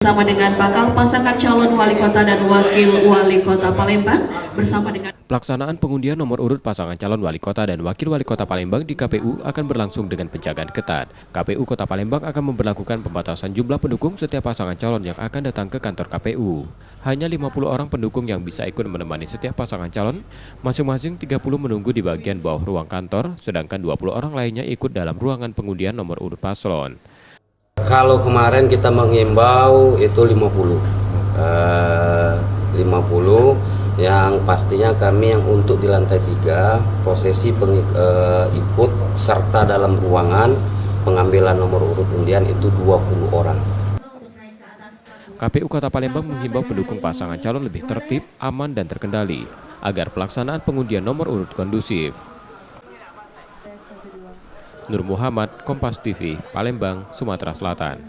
bersama dengan bakal pasangan calon wali kota dan wakil wali kota Palembang bersama dengan Pelaksanaan pengundian nomor urut pasangan calon wali kota dan wakil wali kota Palembang di KPU akan berlangsung dengan penjagaan ketat. KPU Kota Palembang akan memberlakukan pembatasan jumlah pendukung setiap pasangan calon yang akan datang ke kantor KPU. Hanya 50 orang pendukung yang bisa ikut menemani setiap pasangan calon, masing-masing 30 menunggu di bagian bawah ruang kantor, sedangkan 20 orang lainnya ikut dalam ruangan pengundian nomor urut paslon. Kalau kemarin kita menghimbau itu 50 yang pastinya kami yang untuk di lantai 3 prosesi ikut serta dalam ruangan pengambilan nomor urut undian itu 20 orang. KPU Kota Palembang menghimbau pendukung pasangan calon lebih tertib, aman, dan terkendali agar pelaksanaan pengundian nomor urut kondusif. Nur Muhammad, Kompas TV, Palembang, Sumatera Selatan.